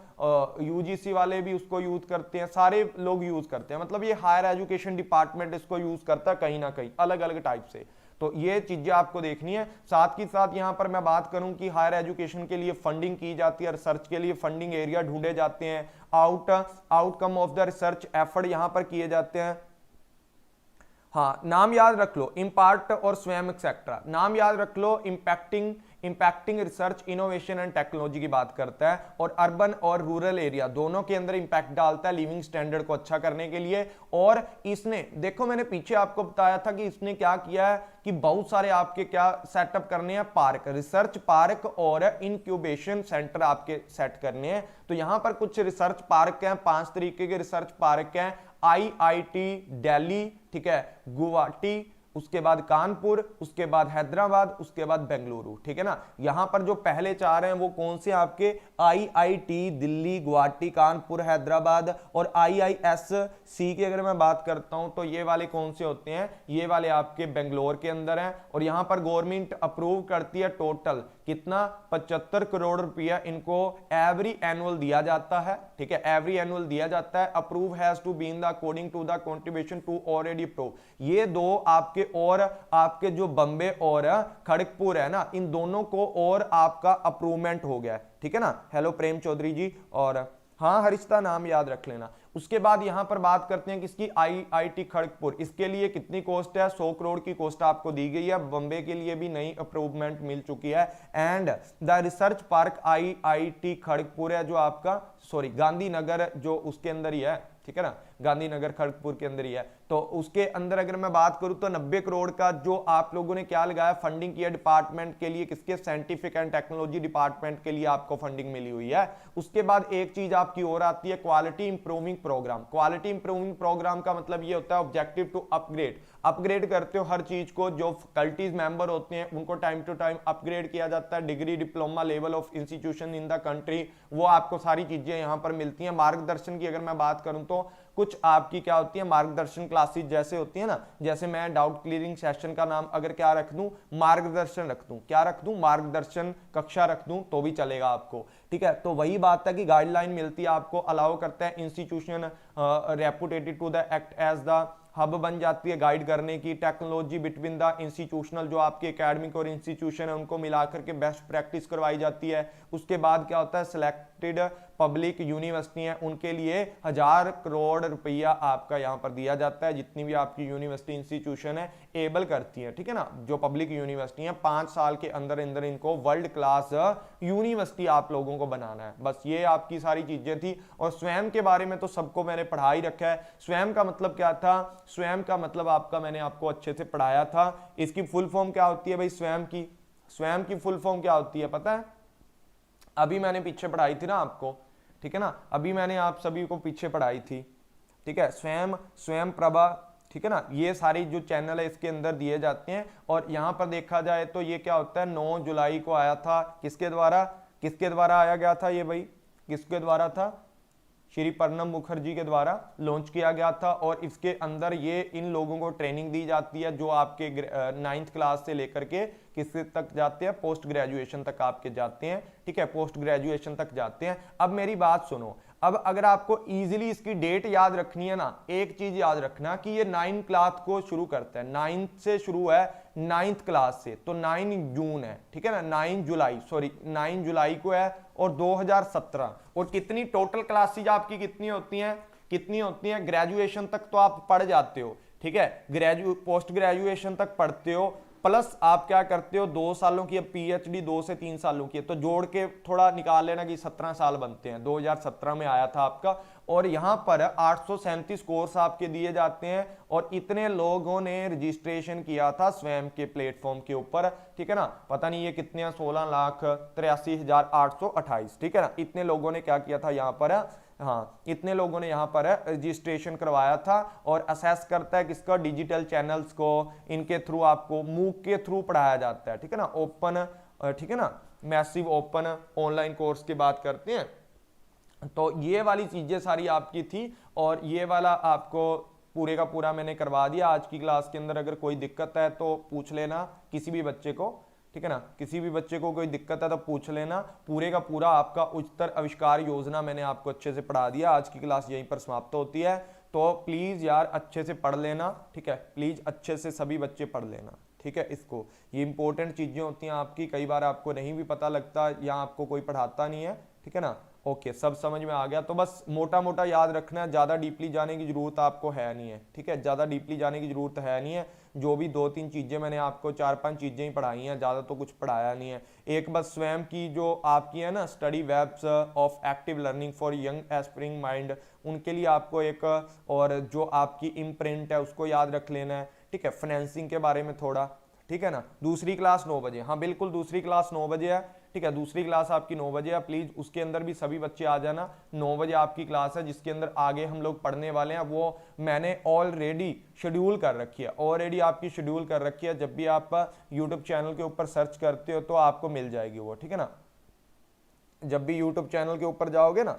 यूजीसी वाले भी उसको यूज करते हैं, सारे लोग यूज करते हैं, मतलब ये हायर एजुकेशन डिपार्टमेंट इसको यूज करता है कहीं ना कहीं अलग अलग टाइप से। तो ये चीजें आपको देखनी है। साथ ही साथ यहां पर मैं बात करूं कि हायर एजुकेशन के लिए फंडिंग की जाती है, रिसर्च के लिए फंडिंग एरिया ढूंढे जाते हैं, outcome of the research effort यहां पर किए जाते हैं। हाँ, नाम याद रख लो, इम्पार्ट और स्वयं एक्सेट्रा, नाम याद रख लो, impacting research innovation and technology की बात करता है, और अर्बन और रूरल एरिया दोनों के अंदर इंपैक्ट डालता है लिविंग स्टैंडर्ड को अच्छा करने के लिए। और इसने देखो, मैंने पीछे आपको बताया था कि इसने क्या किया है कि बहुत सारे आपके क्या सेटअप करने हैं, पार्क, रिसर्च पार्क और इंक्यूबेशन सेंटर आपके सेट करने हैं। तो यहां पर कुछ रिसर्च पार्क हैं, 5 तरीके के रिसर्च पार्क हैं, IIT दिल्ली, ठीक है, गुवाहाटी, उसके बाद कानपुर, उसके बाद हैदराबाद, उसके बाद बेंगलुरु, ठीक है ना। यहां पर जो पहले 4 हैं वो कौन से आपके, IIT दिल्ली, गुवाहाटी, कानपुर, हैदराबाद, और IISc की अगर मैं बात करता हूं तो ये वाले कौन से होते हैं, ये वाले आपके बेंगलोर के अंदर हैं। और यहां पर गवर्नमेंट अप्रूव करती है टोटल कितना, 75 करोड़ रुपया इनको एवरी एनुअल दिया जाता है, ठीक है, एवरी एनुअल दिया जाता है। Approve has to be in the according to the contribution to already approve. ये दो आपके, और आपके जो बम्बे और खड़गपुर है ना, इन दोनों को और आपका अप्रूवमेंट हो गया है, ठीक है ना। हेलो प्रेम चौधरी जी, और हाँ हरिश्ता, नाम याद रख लेना। उसके बाद यहां पर बात करते हैं किसकी, IIT खड़गपुर, इसके लिए कितनी कॉस्ट है, 100 करोड़ की कॉस्ट आपको दी गई है। बम्बे के लिए भी नई अप्रूवमेंट मिल चुकी है। And the research park IIT Kharagpur है जो आपका, सॉरी गांधीनगर, जो उसके अंदर ही है, ठीक है ना, गांधीनगर खड़गपुर के अंदर ही है। तो उसके अंदर अगर मैं बात करूं तो 90 करोड़ का जो आप लोगों ने क्या लगाया, फंडिंग किया डिपार्टमेंट के लिए, किसके, साइंटिफिक एंड टेक्नोलॉजी डिपार्टमेंट के लिए आपको फंडिंग मिली हुई है। उसके बाद एक चीज आपकी और आती है, quality improving programme. Quality improving programme का मतलब ये होता है ऑब्जेक्टिव टू अपग्रेड, अपग्रेड करते हो हर चीज को, जो फैकल्टीज मेंबर होते हैं उनको टाइम टू टाइम अपग्रेड किया जाता है, degree diploma level of institution in the country, वो आपको सारी चीजें यहाँ पर मिलती हैं। मार्गदर्शन की अगर मैं बात करूं तो कुछ आपकी क्या होती है मार्गदर्शन क्लासेस जैसे होती है ना, जैसे मैं डाउट क्लियरिंग सेशन का नाम अगर क्या रख दूं, मार्गदर्शन रख दूं, क्या रख दूं, मार्गदर्शन कक्षा रख दूं तो भी चलेगा आपको, ठीक है। तो वही बात है कि गाइडलाइन मिलती है आपको, अलाउ करता है institution reputed to the act as the hub बन जाती है गाइड करने की, टेक्नोलॉजी बिटवीन द इंस्टीट्यूशनल, जो आपके एकेडमिक और इंस्टीट्यूशन है उनको मिलाकर के बेस्ट प्रैक्टिस करवाई जाती है। उसके बाद क्या होता है सिलेक्टेड पब्लिक यूनिवर्सिटी है उनके लिए 1000 करोड़ रुपया आपका यहाँ पर दिया जाता है, जितनी भी आपकी यूनिवर्सिटी इंस्टीट्यूशन है एबल करती है, ठीक है ना, जो पब्लिक यूनिवर्सिटी है 5 साल के अंदर अंदर इनको वर्ल्ड क्लास यूनिवर्सिटी आप लोगों को बनाना है। बस ये आपकी सारी चीजें थी। और स्वयं के बारे में तो सबको मैंने पढ़ा ही रखा है। स्वयं का मतलब क्या था, स्वयं का मतलब आपका मैंने आपको अच्छे से पढ़ाया था। इसकी फुल फॉर्म क्या होती है भाई, स्वयं की फुल फॉर्म क्या होती है पता है, अभी मैंने पीछे पढ़ाई थी ना आपको, ठीक है ना, अभी मैंने आप सभी को पीछे पढ़ाई थी, ठीक है, स्वयं प्रभा, ठीक है ना, ये सारी जो चैनल है इसके अंदर दिए जाते हैं। और यहां पर देखा जाए तो ये क्या होता है 9 जुलाई को आया था, किसके द्वारा आया गया था ये भाई, किसके द्वारा था, श्री प्रणब मुखर्जी के द्वारा लॉन्च किया गया था। और इसके अंदर ये इन लोगों को ट्रेनिंग दी जाती है जो आपके 9th क्लास से लेकर के किससे तक जाते हैं, पोस्ट ग्रेजुएशन तक आपके जाते हैं, ठीक है, पोस्ट ग्रेजुएशन तक जाते हैं। अब मेरी बात सुनो, अब अगर आपको इजीली इसकी डेट याद रखनी है ना, एक चीज याद रखना कि ये 9 क्लास को शुरू करता है, 9th से शुरू है 9th क्लास से, तो 9 जून है, ठीक है ना, 9 जुलाई को है और 2017। और कितनी टोटल क्लासेज आपकी कितनी होती हैं, ग्रेजुएशन तक तो आप पढ़ जाते हो, ठीक है, पोस्ट ग्रेजुएशन तक पढ़ते हो, प्लस आप क्या करते हो 2 सालों की, अब पीएचडी 2 से 3 सालों की है, तो जोड़ के थोड़ा निकाल लेना कि 17 साल बनते हैं। 2017 में आया था आपका। और यहां पर 837 कोर्स आपके दिए जाते हैं और इतने लोगों ने रजिस्ट्रेशन किया था स्वयं के प्लेटफॉर्म के ऊपर, ठीक है ना, पता नहीं ये कितने 16,83,828, ठीक है ना, इतने लोगों ने क्या किया था यहाँ पर, हाँ, इतने लोगों ने यहाँ पर रजिस्ट्रेशन करवाया था। और असेस करता है किसका, डिजिटल चैनल्स को, इनके थ्रू आपको मूक के थ्रू पढ़ाया जाता है, ठीक है ना, ओपन, ठीक है ना, मैसिव ओपन ऑनलाइन कोर्स की बात करते हैं। तो ये वाली चीजें सारी आपकी थी और ये वाला आपको पूरे का पूरा मैंने करवा दिया आज की क्लास के अंदर। अगर कोई दिक्कत है तो पूछ लेना किसी भी बच्चे को, ठीक है ना, किसी भी बच्चे को कोई दिक्कत है तो पूछ लेना। पूरे का पूरा आपका उच्चतर आविष्कार योजना मैंने आपको अच्छे से पढ़ा दिया। आज की क्लास यहीं पर समाप्त होती है, तो प्लीज यार अच्छे से पढ़ लेना, ठीक है, प्लीज अच्छे से सभी बच्चे पढ़ लेना, ठीक है। इसको, ये इंपॉर्टेंट चीजें होती हैं आपकी, कई बार आपको नहीं भी पता लगता या आपको कोई पढ़ाता नहीं है, ठीक है ना। ओके, सब समझ में आ गया। तो बस मोटा मोटा याद रखना है, ज्यादा डीपली जाने की जरूरत आपको है नहीं है, ठीक है, ज्यादा डीपली जाने की जरूरत है नहीं है। जो भी 2-3 चीजें मैंने आपको 4-5 चीजें ही पढ़ाई हैं, ज्यादा तो कुछ पढ़ाया नहीं है। एक बस स्वयं की जो आपकी है ना study webs of active learning for young aspiring mind, उनके लिए आपको एक, और जो आपकी इम्प्रिंट है उसको याद रख लेना है, ठीक है, फाइनेंसिंग के बारे में थोड़ा, ठीक है ना। दूसरी क्लास 9 बजे, हाँ बिल्कुल दूसरी क्लास 9 बजे है, ठीक है, दूसरी क्लास आपकी 9 बजे है। प्लीज उसके अंदर भी सभी बच्चे आ जाना। 9 बजे आपकी क्लास है जिसके अंदर आगे हम लोग पढ़ने वाले हैं, वो मैंने ऑलरेडी शेड्यूल कर रखी है, ऑलरेडी आपकी शेड्यूल कर रखी है। जब भी आप यूट्यूब चैनल के ऊपर सर्च करते हो तो आपको मिल जाएगी वो, ठीक है ना। जब भी यूट्यूब चैनल के ऊपर जाओगे ना,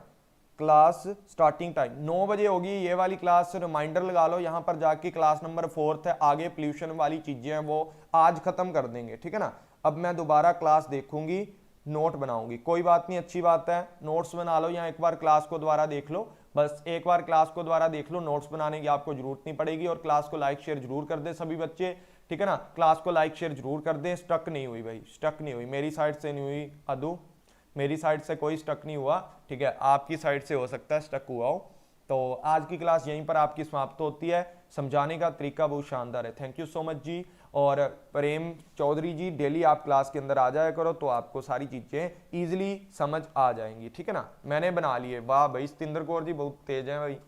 क्लास स्टार्टिंग टाइम 9 बजे होगी ये वाली क्लास, रिमाइंडर लगा लो यहाँ पर जाके। क्लास नंबर 4 है, आगे पोल्यूशन वाली चीजें हैं वो आज खत्म कर देंगे, ठीक है ना। अब मैं दोबारा क्लास देखूंगी, नोट बनाऊंगी, कोई बात नहीं, अच्छी बात है, नोट्स बना लो या एक बार क्लास को दोबारा देख लो, बस एक बार क्लास को दोबारा देख लो, नोट्स बनाने की आपको जरूरत नहीं पड़ेगी। और क्लास को लाइक शेयर जरूर कर दे सभी बच्चे, ठीक है ना, क्लास को लाइक शेयर जरूर कर दे। स्टक नहीं हुई भाई, स्टक नहीं हुई, मेरी साइड से नहीं हुई अदू, मेरी साइड से कोई स्टक नहीं हुआ, ठीक है, आपकी साइड से हो सकता है स्टक हुआ हो। तो आज की क्लास यहीं पर आपकी समाप्त होती है। समझाने का तरीका बहुत शानदार है, थैंक यू सो मच जी। और प्रेम चौधरी जी, डेली आप क्लास के अंदर आ जाया करो तो आपको सारी चीजें इजीली समझ आ जाएंगी, ठीक है ना। मैंने बना लिए, वाह भाई सतिंदर कौर जी बहुत तेज है भाई।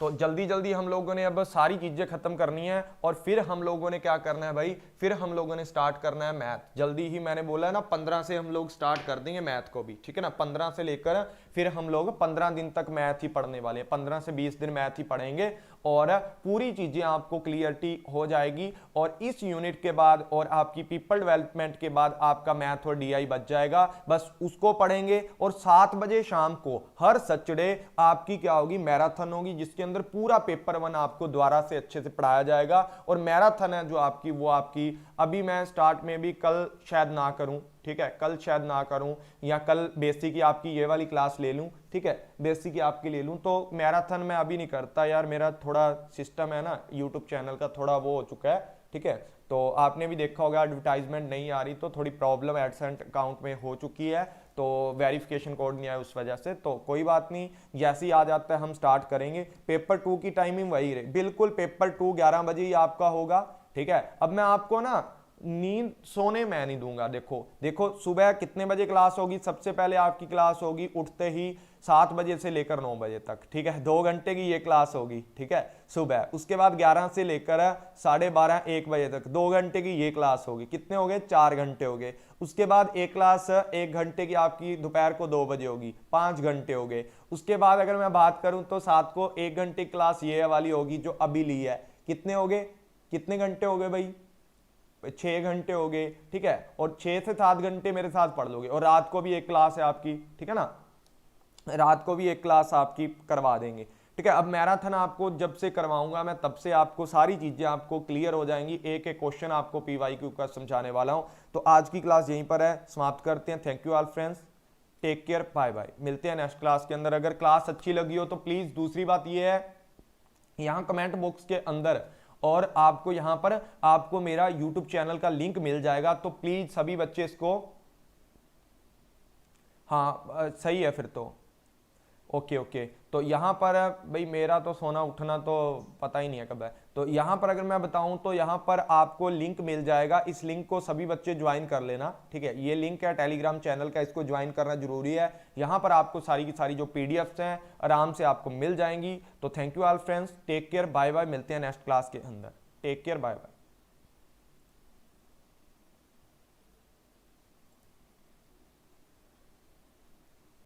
तो जल्दी जल्दी हम लोगों ने अब सारी चीजें खत्म करनी है और फिर हम लोगों ने क्या करना है भाई, फिर हम लोगों ने स्टार्ट करना है मैथ। जल्दी ही मैंने बोला है ना 15 से हम लोग स्टार्ट कर देंगे मैथ को भी, ठीक है ना। 15 से लेकर फिर हम लोग 15 दिन तक मैथ ही पढ़ने वाले हैं, 15 से 20 दिन मैथ ही पढ़ेंगे और पूरी चीजें आपको क्लियरिटी हो जाएगी। और इस यूनिट के बाद और आपकी पीपल डेवलपमेंट के बाद आपका मैथ और डीआई बच जाएगा, बस उसको पढ़ेंगे। और 7 बजे शाम को हर सैटरडे आपकी क्या होगी, मैराथन होगी, जिसके अंदर पूरा पेपर 1 आपको दोबारा से अच्छे से पढ़ाया जाएगा। और मैराथन है जो आपकी, वो आपकी अभी मैं स्टार्ट में भी कल शायद ना करूं, ठीक है, कल शायद ना करूं, या कल बेसिक की आपकी ये वाली क्लास ले लूं, ठीक है, बेसिक की आपकी ले लूं। तो मैराथन मैं अभी नहीं करता यार, मेरा थोड़ा सिस्टम है ना यूट्यूब चैनल का थोड़ा वो हो चुका है, ठीक है। तो आपने भी देखा होगा एडवर्टाइजमेंट नहीं आ रही, तो थोड़ी प्रॉब्लम एडसेंट अकाउंट में हो चुकी है, तो वेरिफिकेशन कोड नहीं आया उस वजह से। तो कोई बात नहीं, जैसे ही आ जाता है हम स्टार्ट करेंगे। पेपर 2 की टाइमिंग वही रहे, बिल्कुल पेपर 2 11 बजे ही आपका होगा, ठीक है। अब मैं आपको ना नींद सोने मैं नहीं दूंगा। देखो देखो सुबह कितने बजे क्लास होगी, सबसे पहले आपकी क्लास होगी उठते ही 7 बजे से लेकर 9 बजे तक, ठीक है, 2 घंटे की ये क्लास होगी, ठीक है, सुबह। उसके बाद 11 से लेकर 12:30 1 बजे तक 2 घंटे की ये क्लास होगी। कितने हो गए, 4 घंटे हो गए। उसके बाद एक क्लास 1 घंटे की आपकी दोपहर को 2 बजे होगी, 5 घंटे हो गए। उसके बाद अगर मैं बात करूं तो 7 को 1 घंटे क्लास ये वाली होगी जो अभी ली है। कितने हो गए, कितने घंटे हो गए भाई, 6 घंटे हो गए, ठीक है। और 6 से 7 घंटे मेरे साथ पढ़ लोगे। और रात को भी एक क्लास है आपकी, ठीक है ना, रात को भी एक क्लास आपकी करवा देंगे, ठीक है। अब मैराथन आपको जब से करवाऊंगा मैं, तब से आपको सारी चीजें आपको क्लियर हो जाएंगी, एक एक क्वेश्चन आपको पीवाईक्यू का समझाने वाला हूं। तो आज की क्लास यहीं पर है, समाप्त करते हैं। Thank you all friends, take care, bye bye, मिलते हैं नेक्स्ट क्लास के अंदर। अगर क्लास अच्छी लगी हो तो प्लीज, दूसरी बात यह है, यहां कमेंट बॉक्स के अंदर और आपको यहां पर आपको मेरा YouTube चैनल का लिंक मिल जाएगा, तो प्लीज सभी बच्चे इसको, हाँ सही है फिर तो, ओके ओके। तो यहाँ पर भाई मेरा तो सोना उठना तो पता ही नहीं है कब है। तो यहाँ पर अगर मैं बताऊं तो यहाँ पर आपको लिंक मिल जाएगा, इस लिंक को सभी बच्चे ज्वाइन कर लेना, ठीक है। ये लिंक है टेलीग्राम चैनल का, इसको ज्वाइन करना जरूरी है। यहाँ पर आपको सारी की सारी जो पीडीएफ्स हैं आराम से आपको मिल जाएंगी। तो thank you all friends, take care, bye bye, मिलते हैं नेक्स्ट क्लास के अंदर। Take care, bye bye.